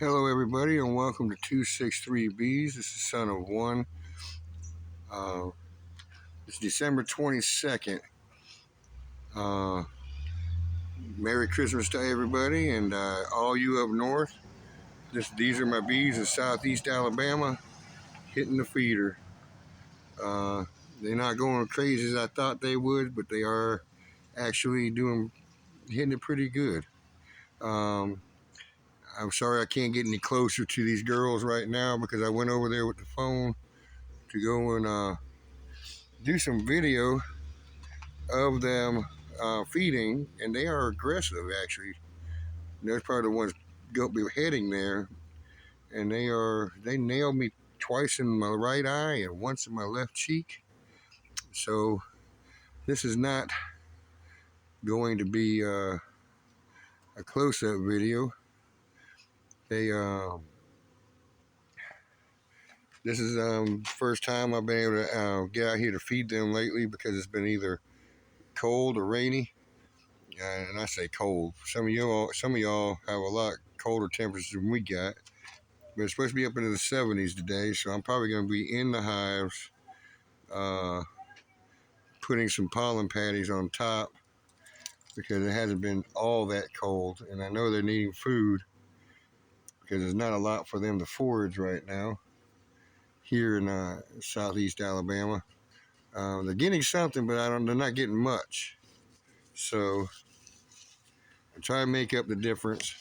Hello, everybody, and welcome to 263 Bees. This is Son of One. Uh, it's December 22nd. Uh, Merry Christmas to everybody, and all you up north. These are my bees in southeast Alabama hitting the feeder. Uh, they're not going crazy as I thought they would, but they are actually hitting it pretty good. Um, I'm sorry I can't get any closer to these girls right now because I went over there with the phone to go and do some video of them feeding, and they are aggressive actually. There's probably the ones go heading there, and they nailed me twice in my right eye and once in my left cheek. So this is not going to be a close-up video. They This is first time I've been able to get out here to feed them lately because it's been either cold or rainy. And I say cold. Some of y'all have a lot colder temperatures than we got. But it's supposed to be up into the 70s today, so I'm probably going to be in the hives, uh, putting some pollen patties on top because it hasn't been all that cold. And I know they're needing food because there's not a lot for them to forage right now here in southeast Alabama. They're getting something, but they're not getting much. So I try to make up the difference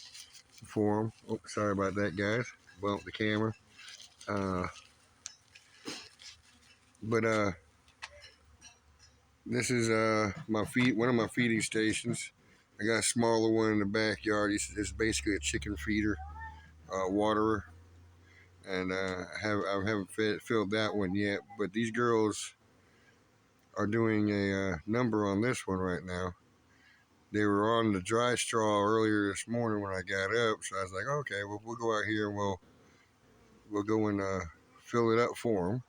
for them. Oh, sorry about that, guys. Bumped the camera. Uh, but This is one of my feeding stations. I got a smaller one in the backyard. It's basically a chicken feeder, waterer, and I haven't filled that one yet. But these girls are doing a number on this one right now. They were on the dry straw earlier this morning when I got up, so I was like, okay, well, we'll go out here and we'll go and fill it up for them.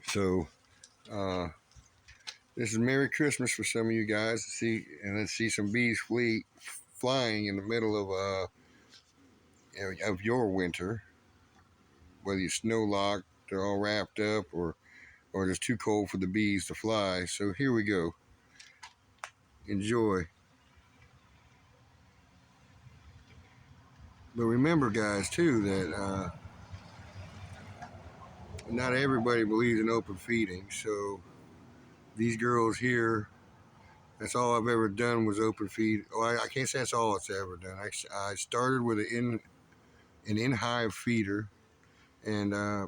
So uh, this is Merry Christmas for some of you guys. Let's see some bees flying in the middle of your winter, whether you're snow locked, they're all wrapped up, or it's too cold for the bees to fly. So here we go. Enjoy. But remember, guys, too, that not everybody believes in open feeding. So these girls here, that's all I've ever done was open feed. Oh, I can't say that's all it's ever done. I started with an in hive feeder, and I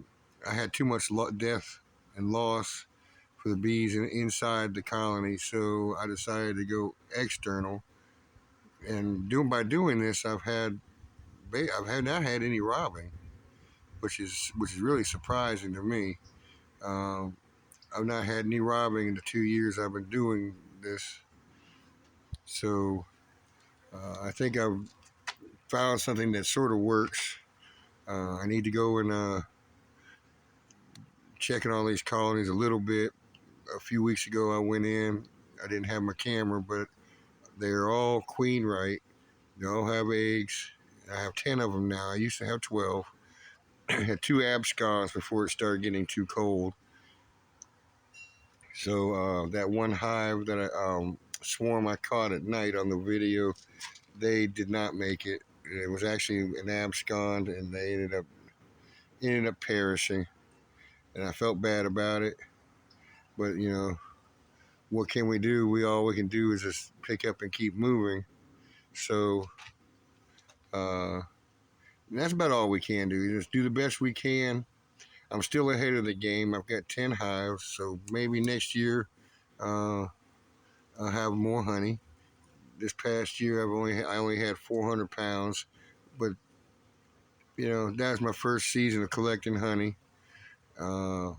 had too much death and loss for the bees inside the colony, so I decided to go external. And by doing this, I've not had any robbing, which is really surprising to me. Um, I've not had any robbing in the 2 years I've been doing this, so I think I've found something that sort of works. I need to go and check in all these colonies a little bit. A few weeks ago, I went in. I didn't have my camera, but they're all queen right. They all have eggs. I have 10 of them now. I used to have 12. I had 2 abscons before it started getting too cold. So that one hive that swarm I caught at night on the video, they did not make it. It was actually an abscond, and they ended up perishing. And I felt bad about it. But what can we do? All we can do is just pick up and keep moving. So uh, that's about all we can do. Just do the best we can. I'm still ahead of the game. I've got 10 hives, so maybe next year uh, I'll have more honey. This past year, I only had 400 pounds, but that was my first season of collecting honey. Uh,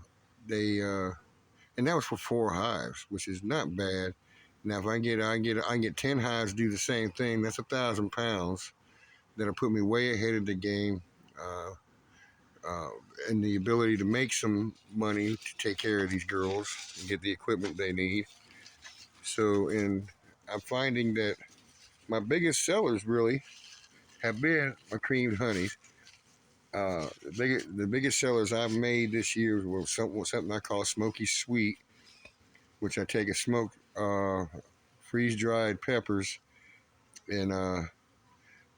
they And that was for 4 hives, which is not bad. Now, if I can get 10 hives do the same thing. That's 1,000 pounds. That'll put me way ahead of the game. Uh, uh, and the ability to make some money to take care of these girls and get the equipment they need. So, and I'm finding that my biggest sellers really have been my creamed honeys. The biggest sellers I've made this year was something I call smoky sweet, which I take a smoked freeze dried peppers and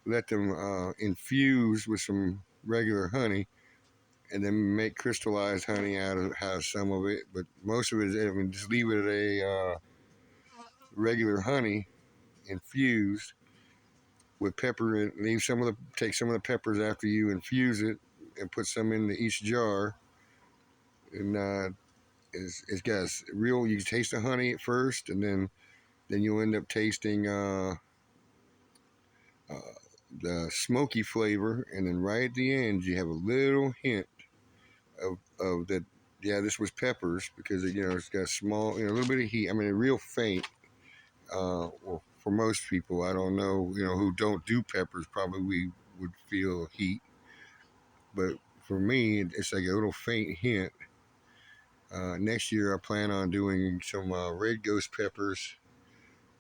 let them infuse with some regular honey, and then make crystallized honey out of some of it. But most of it is, I mean, just leave it a regular honey infused with pepper, and take some of the peppers after you infuse it, and put some into each jar. And it's got real. You taste the honey at first, and then you'll end up tasting uh, the smoky flavor, and then right at the end you have a little hint of that. Yeah, this was peppers because it's got small, a little bit of heat. I mean, real faint. Well, for most people, I don't know, who don't do peppers, probably would feel heat, but for me, it's like a little faint hint. Next year, I plan on doing some red ghost peppers,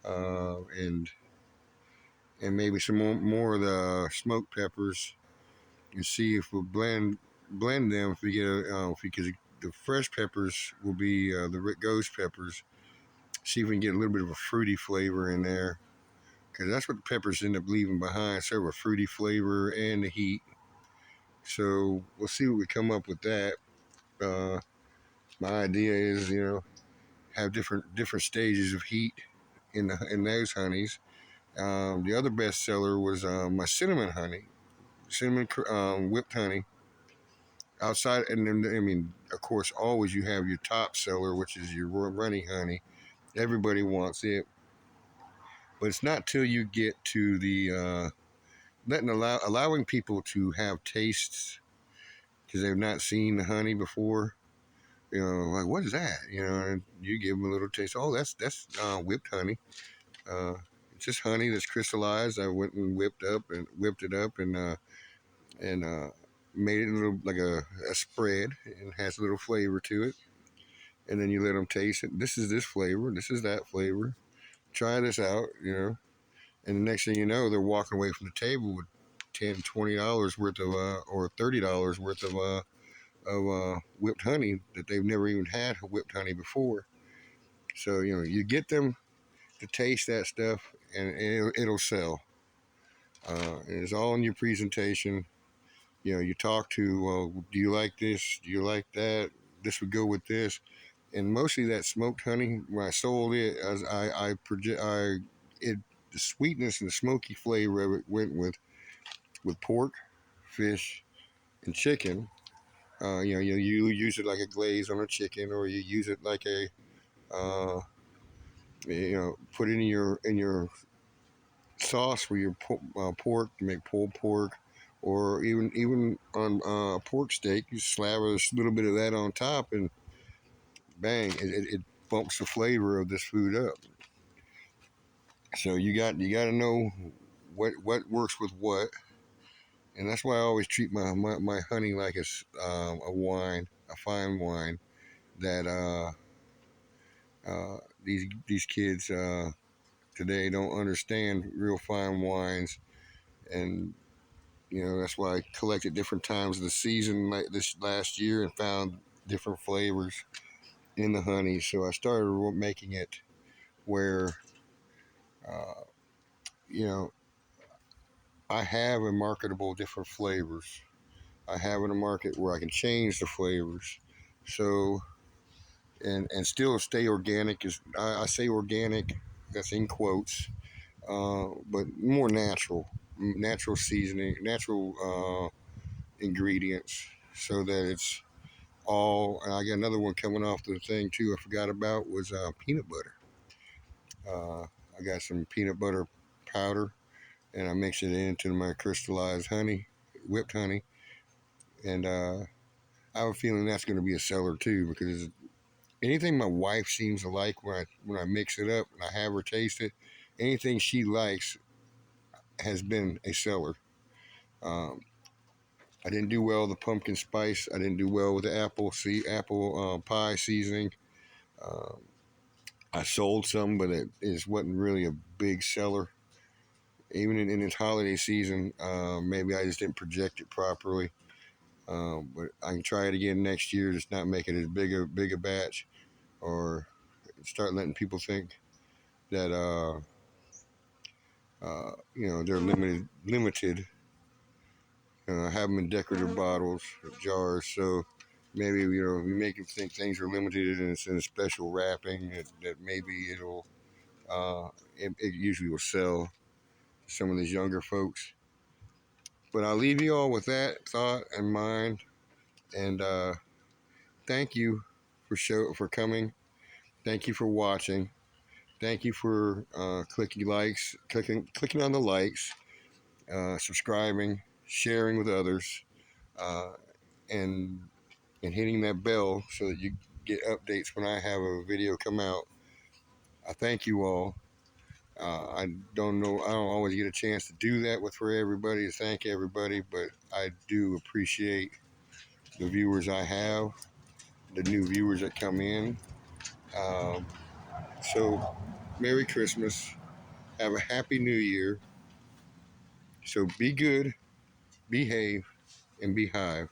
and maybe some more of the smoked peppers, and see if we'll blend them. If we get because the fresh peppers will be the red ghost peppers. See if we can get a little bit of a fruity flavor in there, because that's what the peppers end up leaving behind, sort of a fruity flavor and the heat. So we'll see what we come up with that. Uh, my idea is, have different stages of heat in those honeys. The other best seller was my cinnamon honey, cinnamon whipped honey. Outside, and then I mean, of course, always you have your top seller, which is your runny honey. Everybody wants it, but it's not till you get to the allowing people to have tastes because they've not seen the honey before. Like, what is that? And you give them a little taste. Oh, that's whipped honey. Uh, it's just honey that's crystallized. I went and whipped it up, and made it a little like a spread, and has a little flavor to it. And then you let them taste it. This is this flavor. This is that flavor. Try this out. And the next thing you know, they're walking away from the table with $10, $20 worth of or $30 worth of whipped honey that they've never even had whipped honey before. So you get them to taste that stuff, and it'll sell. It's all in your presentation. You talk to, do you like this? Do you like that? This would go with this. And mostly that smoked honey, when I sold it, as it the sweetness and the smoky flavor of it went with pork, fish, and chicken. You use it like a glaze on a chicken, or you use it like put it in your sauce for your pork to make pulled pork, or even on pork steak, you slap a little bit of that on top, and bang, it bumps the flavor of this food up. So you got to know what works with what, and that's why I always treat my honey like it's a wine, a fine wine that these kids today don't understand real fine wines. And that's why I collected different times of the season like this last year and found different flavors in the honey. So I started making it where uh, you know I have a marketable different flavors. I have in a market where I can change the flavors. So and still stay organic. Is I say organic, that's in quotes, but more natural seasoning, natural ingredients, so that it's all. And I got another one coming off the thing too. I forgot about was peanut butter. Uh, I got some peanut butter powder, and I mix it into my crystallized honey, whipped honey, and I have a feeling that's going to be a seller too, because anything my wife seems to like when I mix it up and I have her taste it, anything she likes has been a seller. Um, I didn't do well with the pumpkin spice. I didn't do well with the apple pie seasoning. Um, I sold some, but it wasn't really a big seller. even in its holiday season. Maybe I just didn't project it properly. But I can try it again next year. Just not make it as big a batch, or start letting people think that they're limited. Have them in decorative bottles, jars. So maybe we make them think things are limited and it's in a special wrapping that maybe it usually will sell to some of these younger folks. But I'll leave you all with that thought in mind, and thank you for coming. Thank you for watching. Thank you for clicking on the likes, subscribing, sharing with others, uh, and and hitting that bell so that you get updates when I have a video come out. I thank you all. I don't know. I don't always get a chance to do that for everybody, to thank everybody, but I do appreciate the viewers I have, the new viewers that come in. Um, so, Merry Christmas. Have a Happy New Year. So, be good, behave, and be hive.